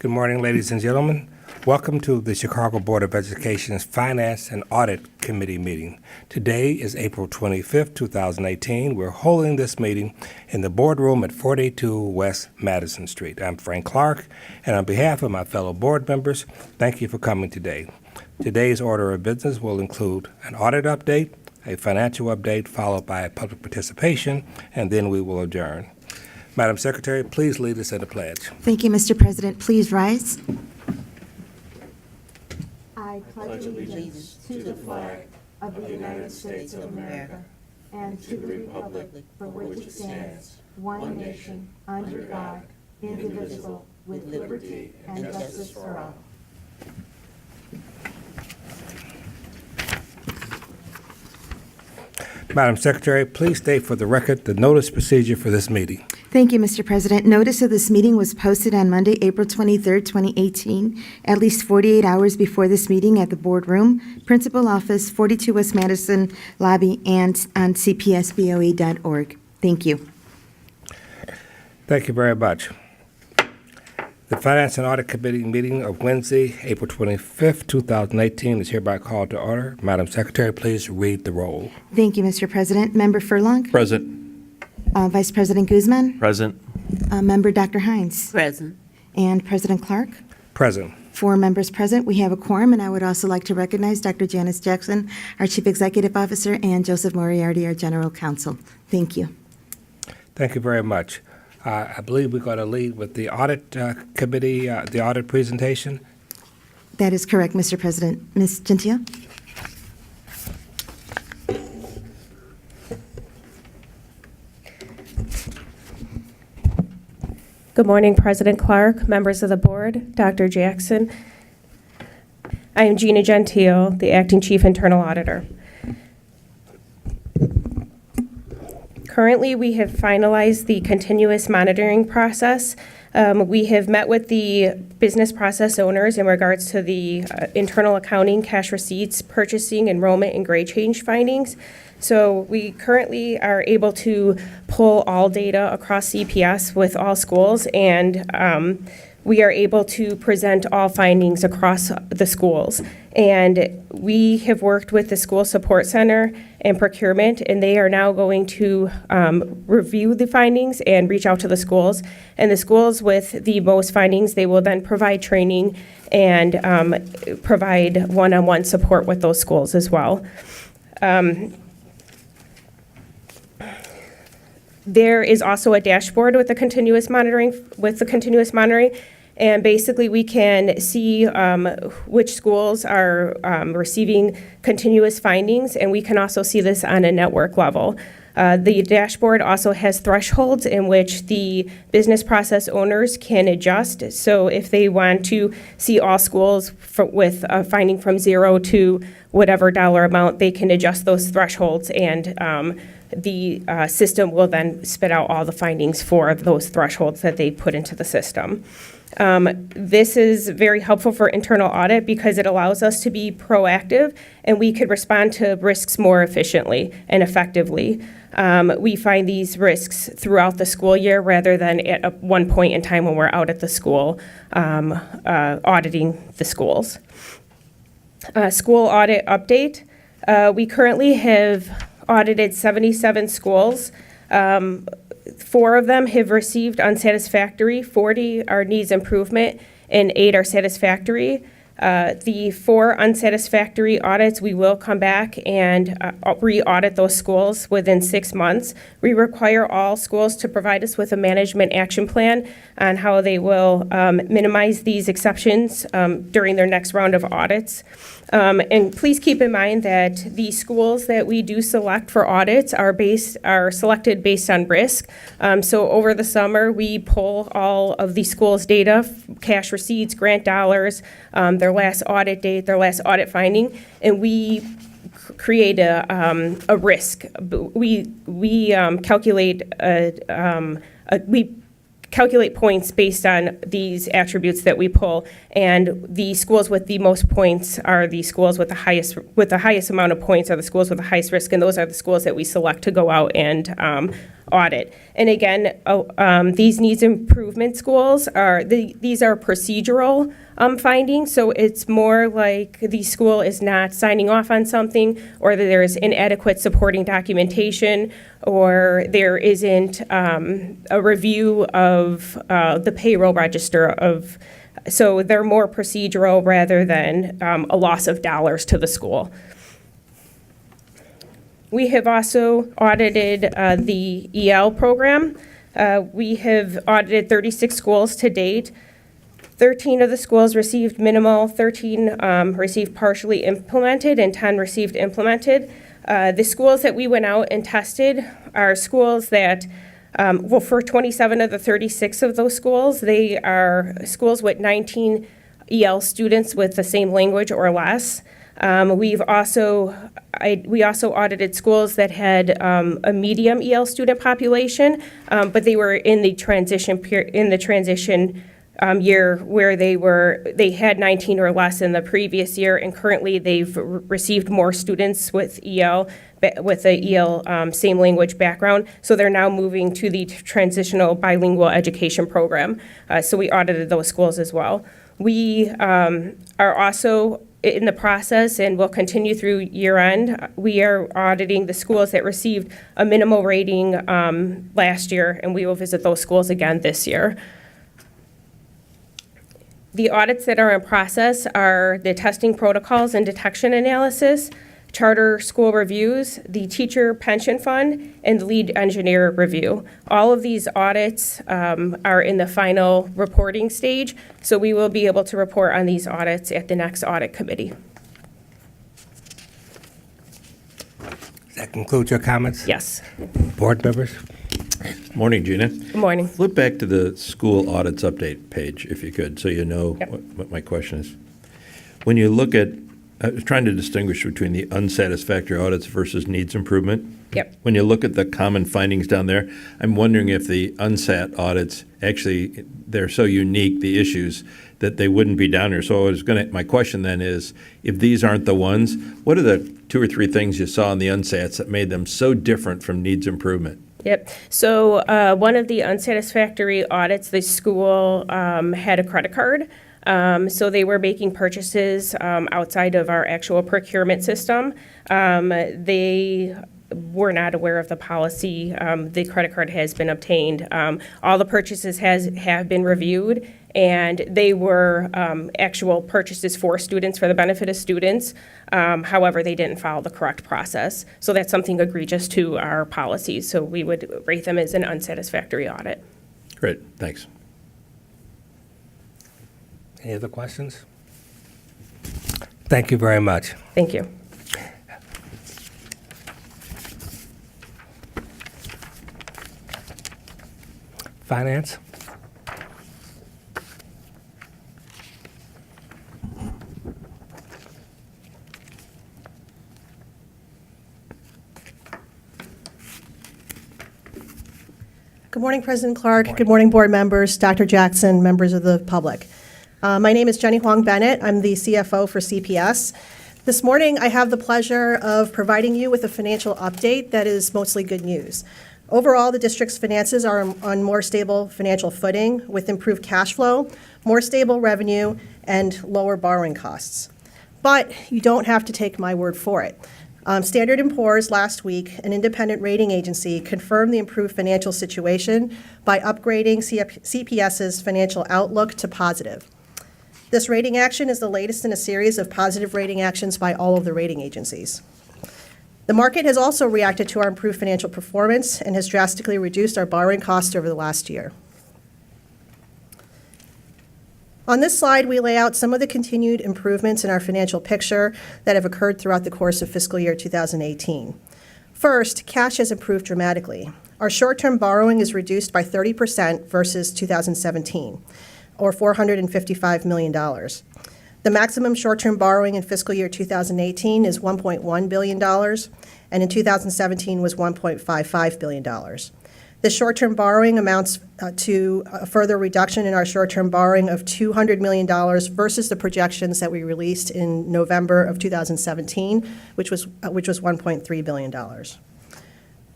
Good morning, ladies and gentlemen. Welcome to the Chicago Board of Education's Finance and Audit Committee meeting. Today is April 25th, 2018. We're holding this meeting in the boardroom at 42 West Madison Street. I'm Frank Clark, and on behalf of my fellow board members, thank you for coming today. Today's order of business will include an audit update, a financial update, followed by a public participation, and then we will adjourn. Madam Secretary, please lead us in the pledge. Thank you, Mr. President. Please rise. I pledge allegiance to the flag of the United States of America and to the republic for which it stands, one nation, under God, indivisible, with liberty and justice for all. Madam Secretary, please state for the record the notice procedure for this meeting. Thank you, Mr. President. Notice of this meeting was posted on Monday, April 23rd, 2018, at least 48 hours before this meeting at the boardroom, Principal Office, 42 West Madison Lobby, and on cpsboe.org. Thank you. Thank you very much. The Finance and Audit Committee meeting of Wednesday, April 25th, 2018 is hereby called to order. Madam Secretary, please read the roll. Thank you, Mr. President. Member Furlong? Present. Vice President Guzman? Present. Member Dr. Hines? Present. And President Clark? Present. 4 members present. We have a quorum, and I would also like to recognize Dr. Janice Jackson, our Chief Executive Officer, and Joseph Moriarty, our General Counsel. Thank you. Thank you very much. I believe we're going to lead with the Audit Committee, the audit presentation. That is correct, Mr. President. Ms. Gentile? Good morning, President Clark, members of the board, Dr. Jackson. I am Gina Gentile, the Acting Chief Internal Auditor. Currently, we have finalized the continuous monitoring process. We have met with the business process owners in regards to the internal accounting, cash receipts, purchasing, enrollment, and grade change findings. So we currently are able to pull all data across CPS with all schools, and we are able to present all findings across the schools. And we have worked with the School Support Center and procurement, and they are now going to review the findings and reach out to the schools. And the schools with the most findings, they will then provide training and provide one-on-one support with those schools as well. There is also a dashboard with the continuous monitoring, and basically we can see which schools are receiving continuous findings, and we can also see this on a network level. The dashboard also has thresholds in which the business process owners can adjust. So if they want to see all schools with a finding from 0 to whatever dollar amount, they can adjust those thresholds, and the system will then spit out all the findings for those thresholds that they put into the system. This is very helpful for internal audit because it allows us to be proactive, and we could respond to risks more efficiently and effectively. We find these risks throughout the school year rather than at one point in time when we're out at the school auditing the schools. School audit update. We currently have audited 77 schools. 4 of them have received unsatisfactory, 40 are needs improvement, and 8 are satisfactory. The 4 unsatisfactory audits, we will come back and re-audit those schools within 6 months. We require all schools to provide us with a management action plan on how they will minimize these exceptions during their next round of audits. And please keep in mind that the schools that we do select for audits are selected based on risk. So over the summer, we pull all of the schools' data, cash receipts, grant dollars, their last audit date, their last audit finding, and we create a risk. We calculate we calculate points based on these attributes that we pull. And the schools with the most points are the schools with the highest amount of points are the schools with the highest risk, and those are the schools that we select to go out and audit. And again, these needs improvement schools these are procedural findings, so it's more like the school is not signing off on something, or that there is inadequate supporting documentation, or there isn't a review of the payroll register so they're more procedural rather than a loss of dollars to the school. We have also audited the EL program. We have audited 36 schools to date. 13 of the schools received minimal, 13 received partially implemented, and 10 received implemented. The schools that we went out and tested are schools that, for 27 of the 36 of those schools, they are schools with 19 EL students with the same language or less. We also audited schools that had a medium EL student population, but they were in the transition year where they had 19 or less in the previous year, and currently they've received more students with EL same language background, so they're now moving to the transitional bilingual education program. So we audited those schools as well. We are also in the process, and will continue through year end, we are auditing the schools that received a minimal rating last year, and we will visit those schools again this year. The audits that are in process are the testing protocols and detection analysis, charter school reviews, the teacher pension fund, and the lead engineer review. All of these audits are in the final reporting stage, so we will be able to report on these audits at the next audit committee. Does that conclude your comments? Yes. Board members? Morning, Gina. Good morning. Flip back to the school audits update page, if you could, so you know Yep. what my question is. When you look at, I was trying to distinguish between the unsatisfactory audits versus needs improvement. Yep. When you look at the common findings down there, I'm wondering if the unsat audits, actually, they're so unique, the issues, that they wouldn't be down here. So my question then is, if these aren't the ones, what are the 2 or 3 things you saw in the unsats that made them so different from needs improvement? Yep. So one of the unsatisfactory audits, the school had a credit card. So they were making purchases outside of our actual procurement system. They were not aware of the policy. The credit card has been obtained. All the purchases have been reviewed, and they were actual purchases for students, for the benefit of students. However, they didn't follow the correct process. So that's something egregious to our policies. So we would rate them as an unsatisfactory audit. Great, thanks. Any other questions? Thank you very much. Thank you. Finance? Good morning, President Clark. Good morning, board members, Dr. Jackson, members of the public. My name is Jenny Huang Bennett. I'm the CFO for CPS. This morning, I have the pleasure of providing you with a financial update that is mostly good news. Overall, the district's finances are on more stable financial footing with improved cash flow, more stable revenue, and lower borrowing costs. But you don't have to take my word for it. Standard & Poor's last week, an independent rating agency, confirmed the improved financial situation by upgrading CPS's financial outlook to positive. This rating action is the latest in a series of positive rating actions by all of the rating agencies. The market has also reacted to our improved financial performance and has drastically reduced our borrowing costs over the last year. On this slide, we lay out some of the continued improvements in our financial picture that have occurred throughout the course of fiscal year 2018. First, cash has improved dramatically. Our short-term borrowing is reduced by 30% versus 2017, or $455 million. The maximum short-term borrowing in fiscal year 2018 is $1.1 billion, and in 2017 was $1.55 billion. The short-term borrowing amounts to a further reduction in our short-term borrowing of $200 million versus the projections that we released in November of 2017, which was $1.3 billion.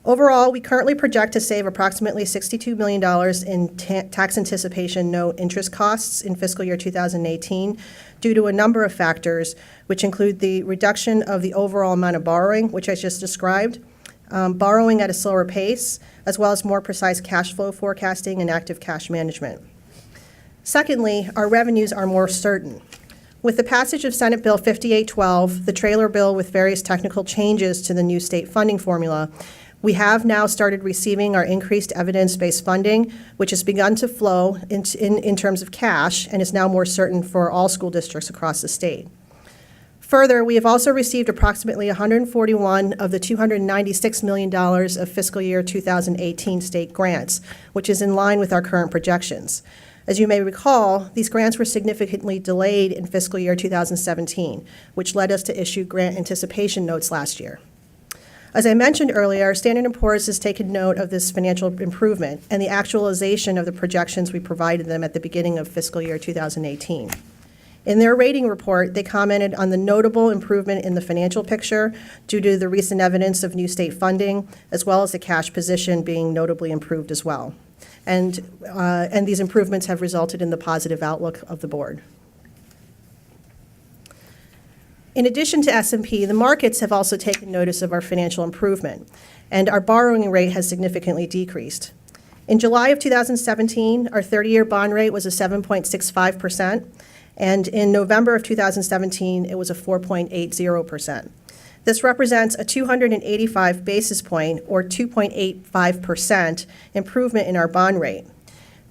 Overall, we currently project to save approximately $62 million in tax anticipation note interest costs in fiscal year 2018 due to a number of factors, which include the reduction of the overall amount of borrowing, which I just described, borrowing at a slower pace, as well as more precise cash flow forecasting and active cash management. Secondly, our revenues are more certain. With the passage of Senate Bill 5812, the trailer bill with various technical changes to the new state funding formula, we have now started receiving our increased evidence-based funding, which has begun to flow in terms of cash and is now more certain for all school districts across the state. Further, we have also received approximately 141 of the $296 million of fiscal year 2018 state grants, which is in line with our current projections. As you may recall, these grants were significantly delayed in fiscal year 2017, which led us to issue grant anticipation notes last year. As I mentioned earlier, Standard & Poor's has taken note of this financial improvement and the actualization of the projections we provided them at the beginning of fiscal year 2018. In their rating report, they commented on the notable improvement in the financial picture due to the recent evidence of new state funding, as well as the cash position being notably improved as well. And these improvements have resulted in the positive outlook of the board. In addition to S&P, the markets have also taken notice of our financial improvement, and our borrowing rate has significantly decreased. In July of 2017, our 30-year bond rate was a 7.65%, and in November of 2017, it was a 4.80%. This represents a 285 basis point or 2.85% improvement in our bond rate.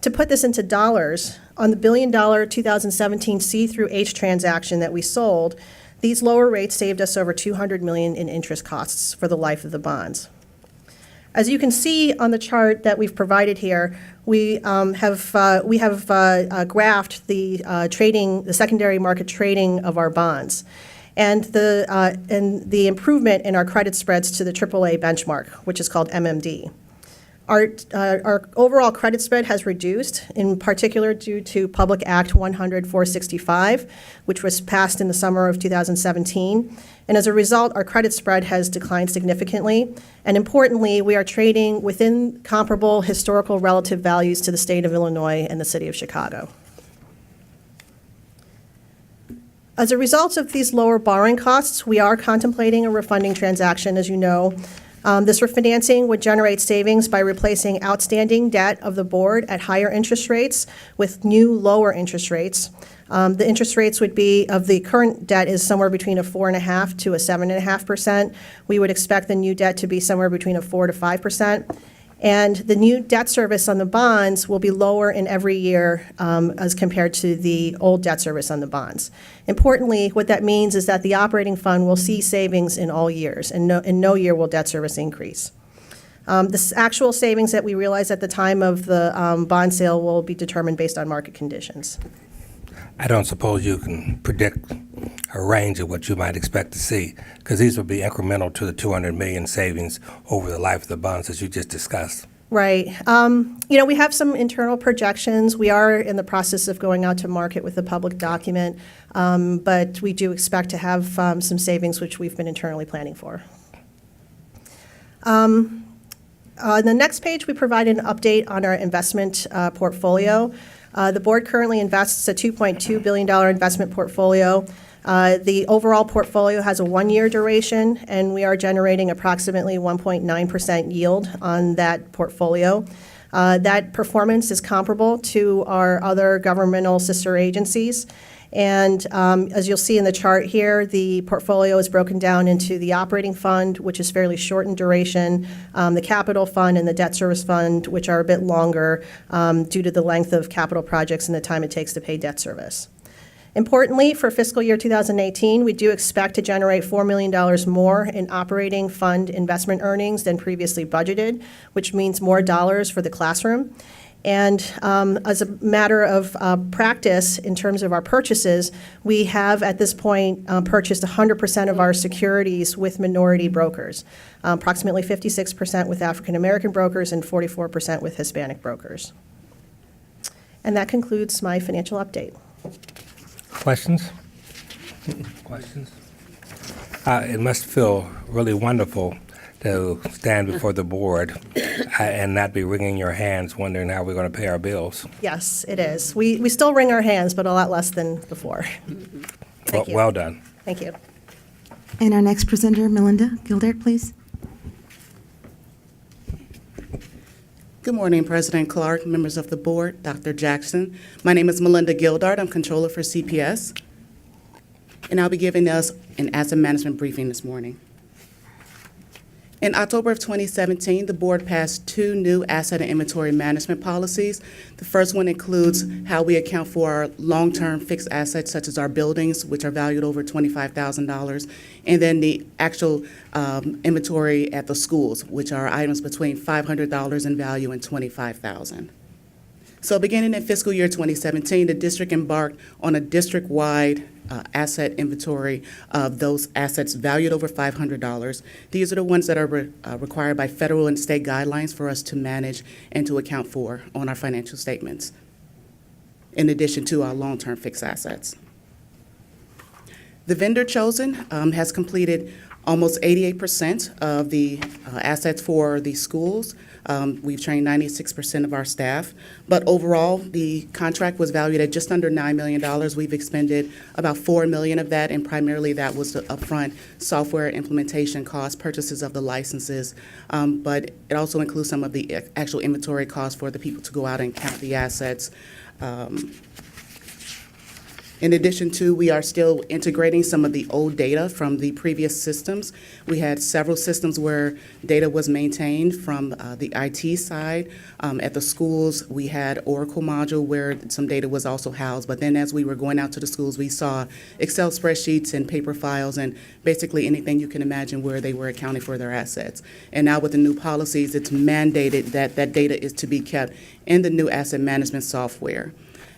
To put this into dollars, on the $1 billion 2017 C through H transaction that we sold, these lower rates saved us over $200 million in interest costs for the life of the bonds. As you can see on the chart that we've provided here, we have graphed the secondary market trading of our bonds, and the improvement in our credit spreads to the AAA benchmark, which is called MMD. Our overall credit spread has reduced, in particular due to Public Act 100-465, which was passed in the summer of 2017. And as a result, our credit spread has declined significantly. And importantly, we are trading within comparable historical relative values to the state of Illinois and the city of Chicago. As a result of these lower borrowing costs, we are contemplating a refunding transaction, as you know. This refinancing would generate savings by replacing outstanding debt of the board at higher interest rates with new lower interest rates. The interest rates would be, of the current debt is somewhere between a 4.5% to a 7.5%. We would expect the new debt to be somewhere between a 4% to 5%. And the new debt service on the bonds will be lower in every year as compared to the old debt service on the bonds. Importantly, what that means is that the operating fund will see savings in all years, and in no year will debt service increase. The actual savings that we realize at the time of the bond sale will be determined based on market conditions. I don't suppose you can predict a range of what you might expect to see, because these will be incremental to the $200 million savings over the life of the bonds as you just discussed. Right. We have some internal projections. We are in the process of going out to market with a public document, but we do expect to have some savings which we've been internally planning for. On the next page, we provide an update on our investment portfolio. The board currently invests a $2.2 billion investment portfolio. The overall portfolio has a one-year duration, and we are generating approximately 1.9% yield on that portfolio. That performance is comparable to our other governmental sister agencies. And as you'll see in the chart here, the portfolio is broken down into the operating fund, which is fairly short in duration, the capital fund, and the debt service fund, which are a bit longer due to the length of capital projects and the time it takes to pay debt service. Importantly, for fiscal year 2018, we do expect to generate $4 million more in operating fund investment earnings than previously budgeted, which means more dollars for the classroom. And as a matter of practice, in terms of our purchases, we have at this point purchased 100% of our securities with minority brokers, approximately 56% with African American brokers and 44% with Hispanic brokers. And that concludes my financial update. Questions? Questions? It must feel really wonderful to stand before the board and not be wringing your hands wondering how we're going to pay our bills. Yes, it is. We still wring our hands, but a lot less than before. Thank you. Well done. Thank you. And our next presenter, Melinda Gildart, please. Good morning, President Clark, members of the board, Dr. Jackson. My name is Melinda Gildart. I'm controller for CPS. And I'll be giving us an asset management briefing this morning. In October of 2017, the board passed 2 new asset and inventory management policies. The first one includes how we account for our long-term fixed assets, such as our buildings, which are valued over $25,000, and then the actual inventory at the schools, which are items between $500 in value and $25,000. So beginning in fiscal year 2017, the district embarked on a district-wide asset inventory of those assets valued over $500. These are the ones that are required by federal and state guidelines for us to manage and to account for on our financial statements, in addition to our long-term fixed assets. The vendor chosen has completed almost 88% of the assets for the schools. We've trained 96% of our staff, but overall, the contract was valued at just under $9 million. We've expended about $4 million of that, and primarily that was the upfront software implementation costs, purchases of the licenses, but it also includes some of the actual inventory costs for the people to go out and count the assets. In addition to, we are still integrating some of the old data from the previous systems. We had several systems where data was maintained from the IT side. At the schools, we had Oracle module where some data was also housed. But then as we were going out to the schools, we saw Excel spreadsheets and paper files and basically anything you can imagine where they were accounting for their assets. And now with the new policies, it's mandated that that data is to be kept in the new asset management software.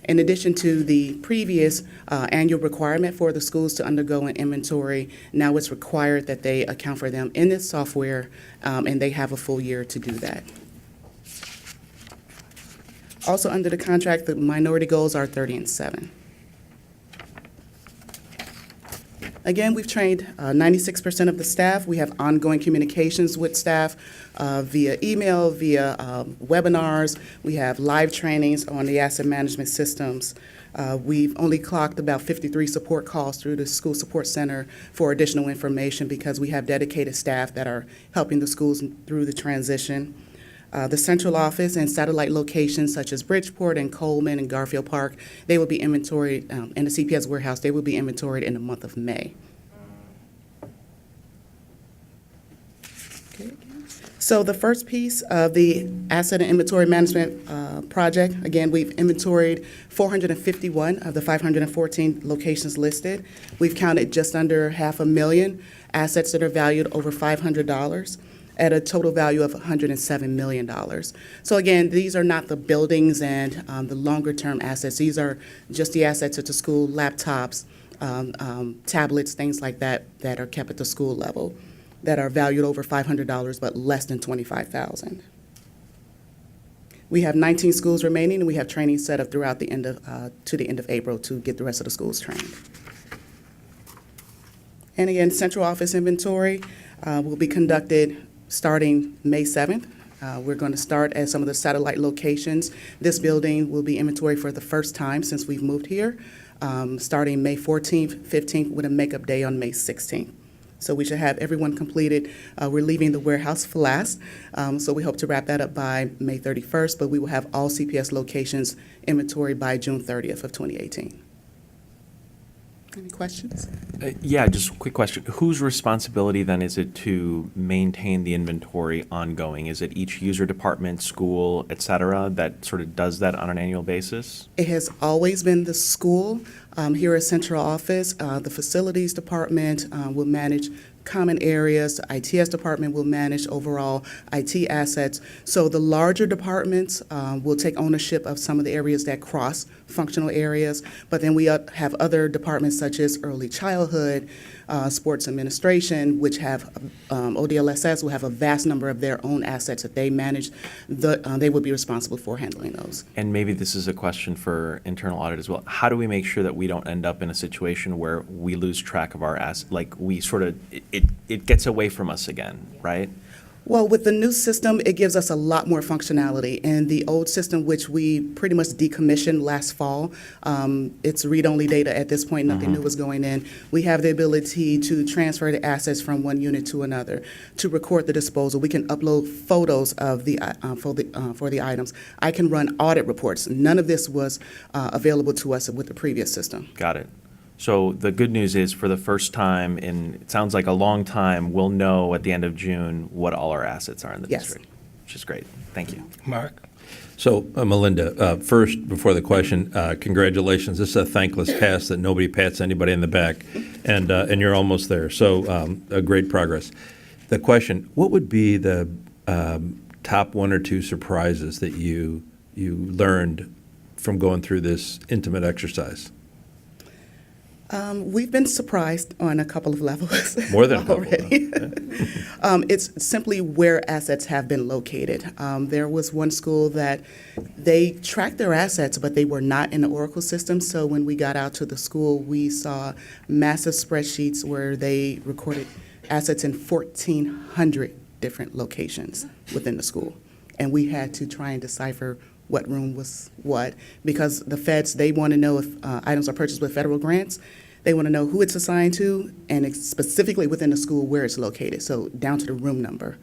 In addition to the previous annual requirement for the schools to undergo an inventory, now it's required that they account for them in this software, and they have a full year to do that. Also under the contract, the minority goals are 30 and 7. Again, we've trained 96% of the staff. We have ongoing communications with staff via email, via webinars. We have live trainings on the asset management systems. We've only clocked about 53 support calls through the School Support Center for additional information because we have dedicated staff that are helping the schools through the transition. The central office and satellite locations such as Bridgeport and Coleman and Garfield Park, they will be inventoried, in the CPS warehouse, they will be inventoried in the month of May. So the first piece of the asset and inventory management project, again, we've inventoried 451 of the 514 locations listed. We've counted just under 500,000 assets that are valued over $500. At a total value of $107 million. So again, these are not the buildings and the longer-term assets. These are just the assets at the school, laptops, tablets, things like that, that are kept at the school level, that are valued over $500 but less than $25,000. We have 19 schools remaining, and we have training set up throughout the end of to the end of April to get the rest of the schools trained. And again, central office inventory will be conducted starting May 7th. We're going to start at some of the satellite locations. This building will be inventory for the first time since we've moved here, starting May 14th, 15th, with a makeup day on May 16th. So we should have everyone completed. We're leaving the warehouse for last, so we hope to wrap that up by May 31st, but we will have all CPS locations inventory by June 30th of 2018. Any questions? Yeah, just a quick question. Whose responsibility then is it to maintain the inventory ongoing? Is it each user department, school, et cetera, that sort of does that on an annual basis? It has always been the school. Here at central office, the facilities department will manage common areas. The ITS department will manage overall IT assets. So the larger departments will take ownership of some of the areas that cross functional areas, but then we have other departments such as early childhood, sports administration, which have ODLSS will have a vast number of their own assets that they manage. They would be responsible for handling those. And maybe this is a question for internal audit as well. How do we make sure that we don't end up in a situation where we lose track of our assets, like we sort of, it gets away from us again, right? Well, with the new system, it gives us a lot more functionality. In the old system, which we pretty much decommissioned last fall, it's read-only data at this point, nothing new was going in. We have the ability to transfer the assets from one unit to another, to record the disposal. We can upload photos of the for the items. I can run audit reports. None of this was available to us with the previous system. Got it. So the good news is, for the first time in, it sounds like a long time, we'll know at the end of June what all our assets are in the Yes. district, which is great. Thank you. Mark? So, Melinda, first, before the question, congratulations. This is a thankless task that nobody pats anybody in the back, and you're almost there. So, a great progress. The question: what would be the top one or two surprises that you learned from going through this intimate exercise? We've been surprised on a couple of levels. More than a couple. already. It's simply where assets have been located. There was one school that they tracked their assets, but they were not in the Oracle system. So when we got out to the school, we saw massive spreadsheets where they recorded assets in 1,400 different locations within the school. And we had to try and decipher what room was what, because the feds, they want to know if items are purchased with federal grants. They want to know who it's assigned to, and it's specifically within the school where it's located, so down to the room number.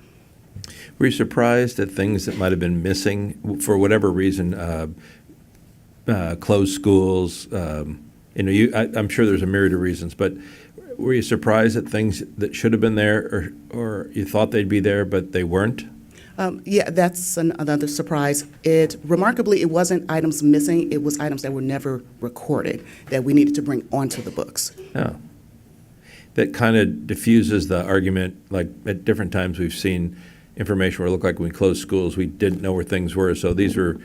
Were you surprised at things that might have been missing for whatever reason? Closed schools. I'm sure there's a myriad of reasons, but were you surprised at things that should have been there, or you thought they'd be there but they weren't? Yeah, that's another surprise. Remarkably, it wasn't items missing, it was items that were never recorded that we needed to bring onto the books. Oh. That kind of diffuses the argument, like at different times we've seen information where it looked like when we closed schools, we didn't know where things were. So these were,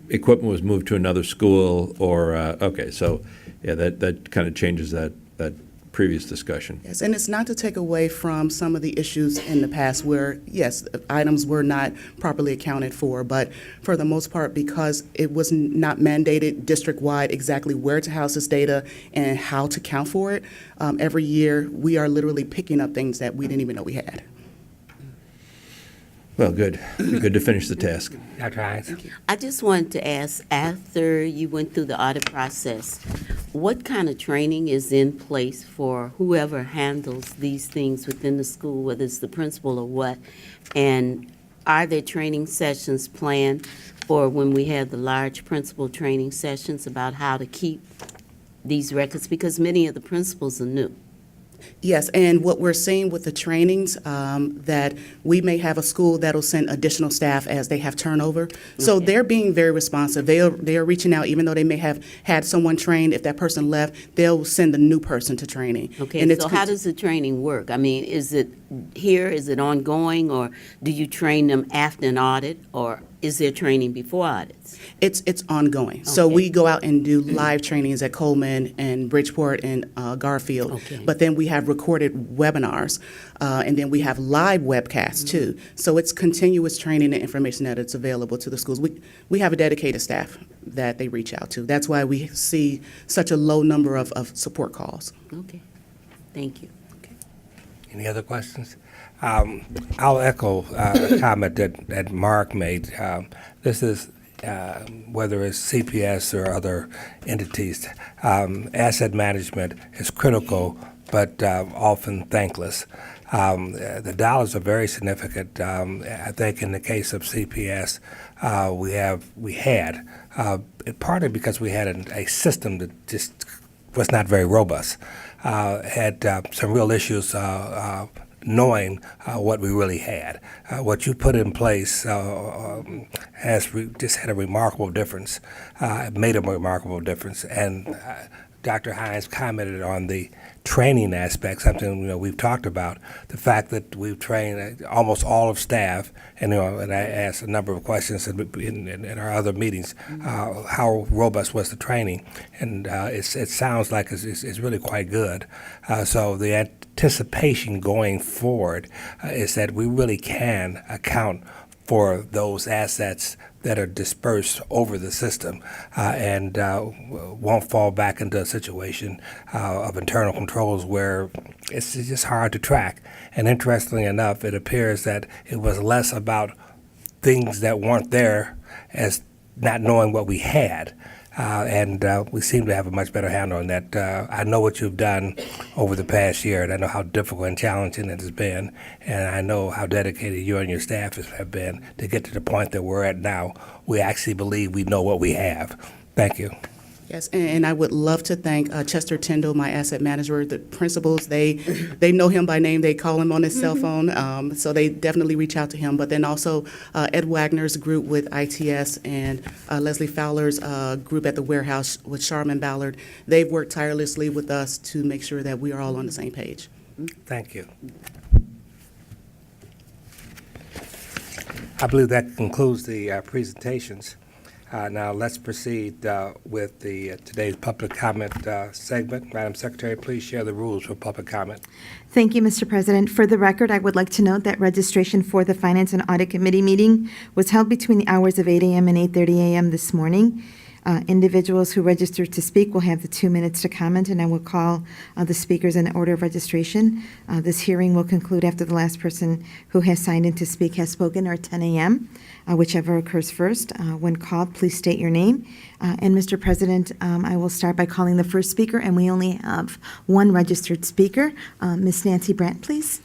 equipment was moved to another school or, okay, so yeah, that kind of changes that previous discussion. Yes, and it's not to take away from some of the issues in the past where, yes, items were not properly accounted for, but for the most part, because it was not mandated district-wide exactly where to house this data and how to count for it, every year we are literally picking up things that we didn't even know we had. Well, good. Good to finish the task. Dr. Hines? I just wanted to ask, after you went through the audit process, what kind of training is in place for whoever handles these things within the school, whether it's the principal or what? And are there training sessions planned for when we have the large principal training sessions about how to keep these records? Because many of the principals are new. Yes, and what we're seeing with the trainings, that we may have a school that'll send additional staff as they have turnover. So they're being very responsive. They are reaching out, even though they may have had someone trained. If that person left, they'll send a new person to training. Okay, And so how does the training work? I mean, is it here, is it ongoing, or do you train them after an audit, or is there training before audits? It's ongoing. So Okay. we go out and do live trainings at Coleman and Bridgeport and Garfield. Okay. But then we have recorded webinars, and then we have live webcasts too. So it's continuous training and information that it's available to the schools. We have a dedicated staff that they reach out to. That's why we see such a low number of support calls. Okay, thank you. Any other questions? I'll echo a comment that Mark made. This is, whether it's CPS or other entities, asset management is critical, but often thankless. The dollars are very significant. I think in the case of CPS, we had partly because we had a system that just was not very robust. Had some real issues knowing what we really had. What you put in place has just had a remarkable difference, made a remarkable difference, and Dr. Hines commented on the training aspect, something we've talked about, the fact that we've trained almost all of staff, and and I asked a number of questions in our other meetings, how robust was the training, and it sounds like it's really quite good. So the anticipation going forward is that we really can account for those assets that are dispersed over the system and won't fall back into a situation of internal controls where it's just hard to track. And interestingly enough, it appears that it was less about things that weren't there as not knowing what we had. And we seem to have a much better handle on that. I know what you've done over the past year, and I know how difficult and challenging it has been, and I know how dedicated you and your staff have been to get to the point that we're at now. We actually believe we know what we have. Thank you. Yes, and I would love to thank Chester Tyndall, my asset manager, the principals. They know him by name. They call him on his cell phone, so they definitely reach out to him. But then also Ed Wagner's group with ITS and Leslie Fowler's group at the warehouse with Charmin Ballard. They've worked tirelessly with us to make sure that we are all on the same page. Thank you. I believe that concludes the presentations. Now let's proceed with today's public comment segment. Madam Secretary, please share the rules for public comment. Thank you, Mr. President. For the record, I would like to note that registration for the Finance and Audit Committee meeting was held between the hours of 8 a.m. and 8:30 a.m. this morning. Individuals who registered to speak will have the 2 minutes to comment, and I will call the speakers in order of registration. This hearing will conclude after the last person who has signed in to speak has spoken, or 10 a.m., whichever occurs first. When called, please state your name. And Mr. President, I will start by calling the first speaker, and we only have one registered speaker. Ms. Nancy Brandt, please.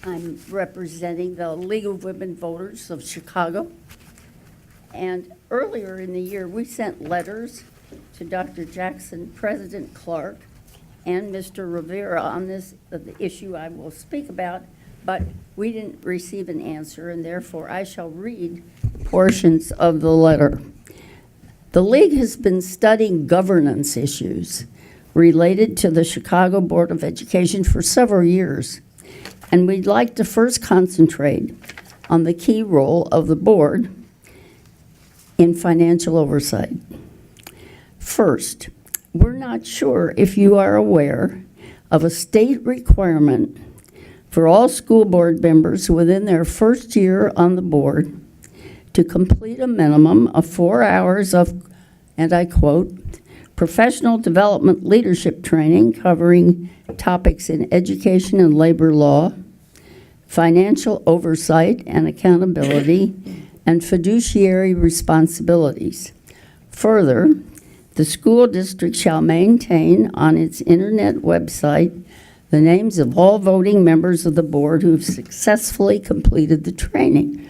I'm representing the League of Women Voters of Chicago. And earlier in the year, we sent letters to Dr. Jackson, President Clark, and Mr. Rivera on the issue I will speak about, but we didn't receive an answer, and therefore I shall read portions of the letter. The League has been studying governance issues related to the Chicago Board of Education for several years. And we'd like to first concentrate on the key role of the board in financial oversight. First, we're not sure if you are aware of a state requirement for all school board members within their first year on the board to complete a minimum of 4 hours of, and I quote, professional development leadership training covering topics in education and labor law, financial oversight and accountability, and fiduciary responsibilities. Further, the school district shall maintain on its internet website the names of all voting members of the board who have successfully completed the training.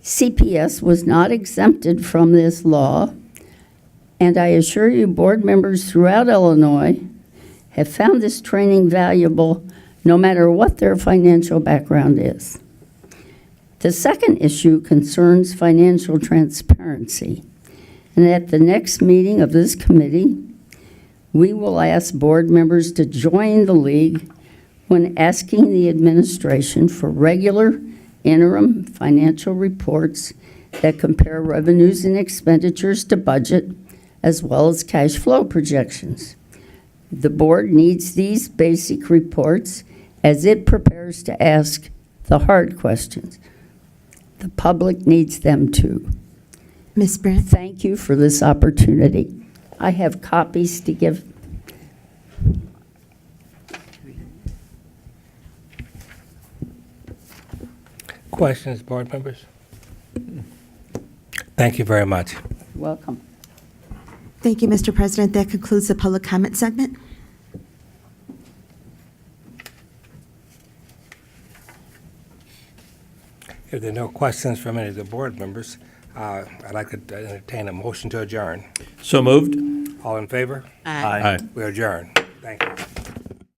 CPS was not exempted from this law, and I assure you board members throughout Illinois have found this training valuable no matter what their financial background is. The second issue concerns financial transparency. And at the next meeting of this committee, we will ask board members to join the League when asking the administration for regular interim financial reports that compare revenues and expenditures to budget, as well as cash flow projections. The board needs these basic reports as it prepares to ask the hard questions. The public needs them too. Ms. Brandt? Thank you for this opportunity. I have copies to give. Questions, board members? Thank you very much. Welcome. Thank you, Mr. President. That concludes the public comment segment. If there are no questions from any of the board members, I'd like to entertain a motion to adjourn. So moved. All in favor? Aye. We adjourn. Thank you.